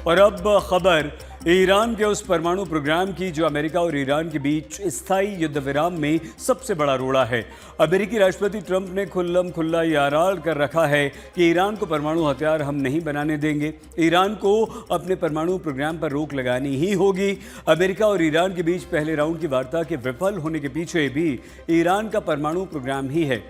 और अब खबर ईरान के उस परमाणु प्रोग्राम की जो अमेरिका और ईरान के बीच स्थायी युद्ध विराम में सबसे बड़ा रोड़ा है। अमेरिकी राष्ट्रपति ट्रंप ने खुल्लम खुल्ला यारार कर रखा है कि ईरान को परमाणु हथियार हम नहीं बनाने देंगे। ईरान को अपने परमाणु प्रोग्राम पर रोक लगानी ही होगी। अमेरिका और ईरान के बीच पहले राउंड की वार्ता के विफल होने के पीछे भी ईरान का परमाणु प्रोग्राम ही है।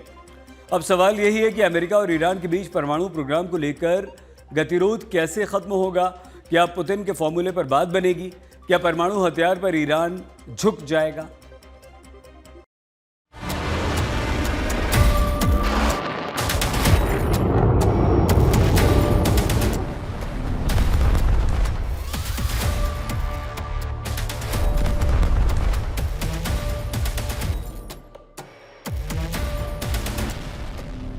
अब सवाल यही है कि अमेरिका और ईरान के बीच परमाणु प्रोग्राम को लेकर गतिरोध कैसे खत्म होगा। क्या पुतिन के फॉर्मूले पर बात बनेगी? क्या परमाणु हथियार पर ईरान झुक जाएगा?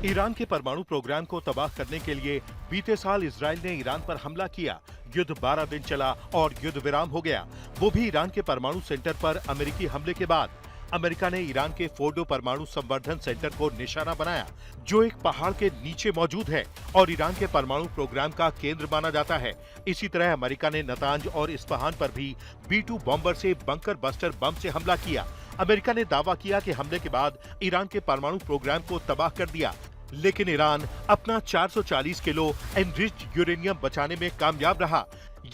ईरान के परमाणु प्रोग्राम को तबाह करने के लिए बीते साल इजराइल ने ईरान पर हमला किया। युद्ध 12 दिन चला और युद्ध विराम हो गया, वो भी ईरान के परमाणु सेंटर पर अमेरिकी हमले के बाद। अमेरिका ने ईरान के फोर्डो परमाणु संवर्धन सेंटर को निशाना बनाया, जो एक पहाड़ के नीचे मौजूद है और ईरान के परमाणु प्रोग्राम का केंद्र माना जाता है। इसी तरह अमेरिका ने नतांज और इस्फहान पर भी B-2 बॉम्बर से बंकर बस्टर बम से हमला किया। अमेरिका ने दावा किया कि हमले के बाद ईरान के परमाणु प्रोग्राम को तबाह कर दिया, लेकिन ईरान अपना 440 किलो एनरिच्ड यूरेनियम बचाने में कामयाब रहा।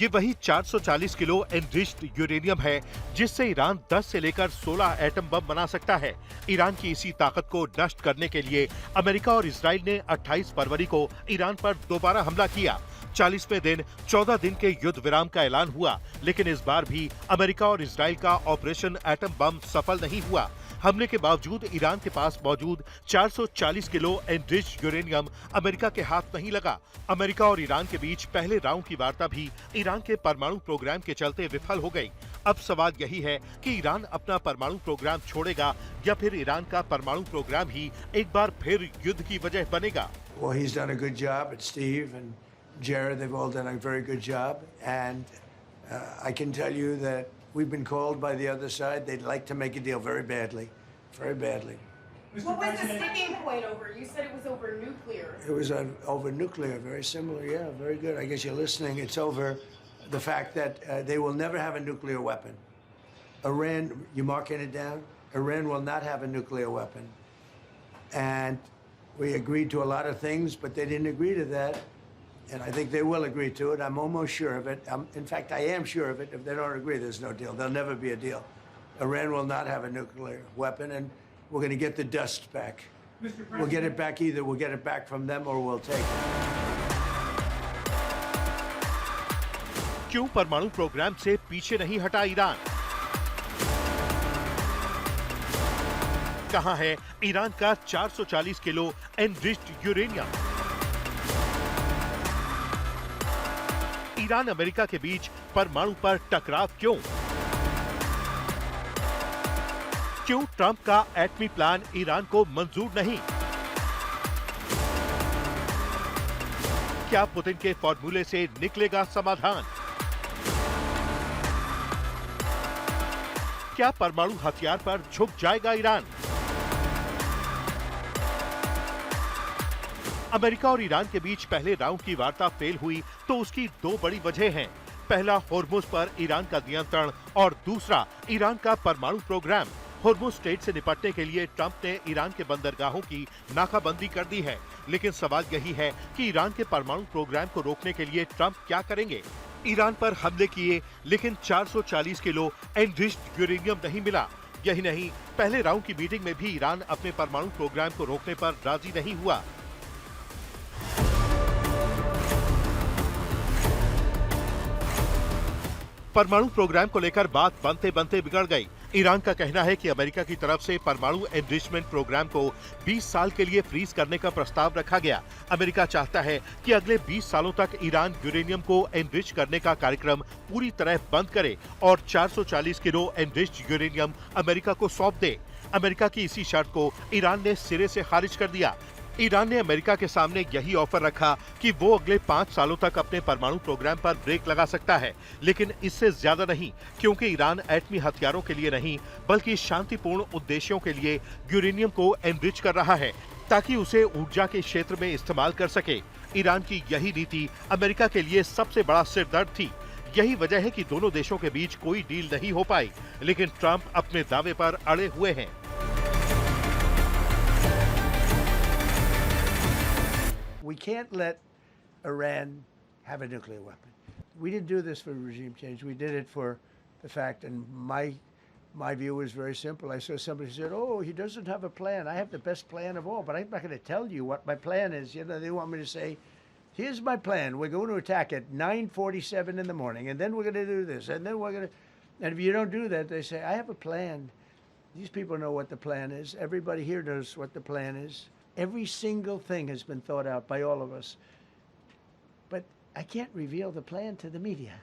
ये वही 440 किलो एनरिच्ड यूरेनियम है जिससे ईरान 10 से लेकर 16 एटम बम बना सकता है। ईरान की इसी ताकत को नष्ट करने के लिए अमेरिका और इजराइल ने 28 फरवरी को ईरान पर दोबारा हमला किया। 40वें दिन 14 दिन के युद्ध विराम का ऐलान हुआ, लेकिन इस बार भी अमेरिका और इजराइल का ऑपरेशन एटम बम सफल नहीं हुआ। हमले के बावजूद ईरान के पास मौजूद 440 किलो एनरिच्ड यूरेनियम अमेरिका के हाथ नहीं लगा। अमेरिका और ईरान के बीच पहले राउंड की वार्ता भी ईरान के परमाणु प्रोग्राम के चलते विफल हो गई। अब सवाल यही है कि ईरान अपना परमाणु प्रोग्राम छोड़ेगा या फिर ईरान का परमाणु प्रोग्राम ही एक बार फिर युद्ध की वजह बनेगा। Well, he's done a good job, and Steve and Jared, they've all done a very good job. And I can tell you that we've been called by the other side. They'd like to make a deal very badly, very badly. What was the sticking point over? You said it was over nuclear. It was over nuclear, very similar, yeah, very good. I guess you're listening. It's over the fact that they will never have a nuclear weapon. Iran, you marking it down? Iran will not have a nuclear weapon. And we agreed to a lot of things, but they didn't agree to that. And I think they will agree to it. I'm almost sure of it. In fact, I am sure of it. If they don't agree, there's no deal. There'll never be a deal. Iran will not have a nuclear weapon, and we're going to get the dust back. We'll get it back either. We'll get it back from them or we'll take it. क्यों परमाणु programme से पीछे नहीं हटा Iran? कहां है Iran का 440 kilo enriched uranium? Iran America के बीच परमाणु पर टकराव क्यों? क्यों ट्रंप का एटमी प्लान ईरान को मंजूर नहीं? क्या पुतिन के फॉर्मूले से निकलेगा समाधान? क्या परमाणु हथियार पर झुक जाएगा ईरान? अमेरिका और ईरान के बीच पहले राउंड की वार्ता फेल हुई तो उसकी दो बड़ी वजह हैं। पहला, होर्मुज पर ईरान का नियंत्रण और दूसरा, ईरान का परमाणु प्रोग्राम। होर्मुज स्ट्रेट से निपटने के लिए ट्रंप ने ईरान के बंदरगाहों की नाकाबंदी कर दी है, लेकिन सवाल यही है कि ईरान के परमाणु प्रोग्राम को रोकने के लिए ट्रंप क्या करेंगे? ईरान पर हमले किए, लेकिन 440 किलो एनरिच्ड यूरेनियम नहीं मिला। यही नहीं, पहले राउंड की मीटिंग में भी ईरान अपने परमाणु प्रोग्राम को रोकने पर राजी नहीं हुआ। परमाणु प्रोग्राम को लेकर बात बनते बनते बिगड़ गई। ईरान का कहना है कि अमेरिका की तरफ से परमाणु एनरिचमेंट प्रोग्राम को 20 साल के लिए फ्रीज करने का प्रस्ताव रखा गया। अमेरिका चाहता है कि अगले 20 सालों तक ईरान यूरेनियम को एनरिच करने का कार्यक्रम पूरी तरह बंद करे और 440 किलो एनरिच्ड यूरेनियम अमेरिका को सौंप दे। अमेरिका की इसी शर्त को ईरान ने सिरे से खारिज कर दिया। ईरान ने अमेरिका के सामने यही ऑफर रखा कि वो अगले 5 सालों तक अपने परमाणु प्रोग्राम पर ब्रेक लगा सकता है, लेकिन इससे ज्यादा नहीं, क्योंकि ईरान एटमी हथियारों के लिए नहीं बल्कि शांतिपूर्ण उद्देश्यों के लिए यूरेनियम को एनरिच कर रहा है ताकि उसे ऊर्जा के क्षेत्र में इस्तेमाल कर सके। ईरान की यही नीति अमेरिका के लिए सबसे बड़ा सिरदर्द थी। यही वजह है कि दोनों देशों के बीच कोई डील नहीं हो पाई, लेकिन ट्रंप अपने दावे पर अड़े हुए हैं। We can't let Iran have a nuclear weapon. We didn't do this for regime change. We did it for the fact, and my view is very simple. I saw somebody said, "Oh, he doesn't have a plan. I have the best plan of all, but I'm not going to tell you what my plan is." You know, they want me to say, "Here's my plan. We're going to attack at 9:47 in the morning, and then we're going to do this, and then we're going to." And if you don't do that, they say, "I have a plan." These people know what the plan is. Everybody here knows what the plan is. Every single thing has been thought out by all of us. But I can't reveal the plan to the media.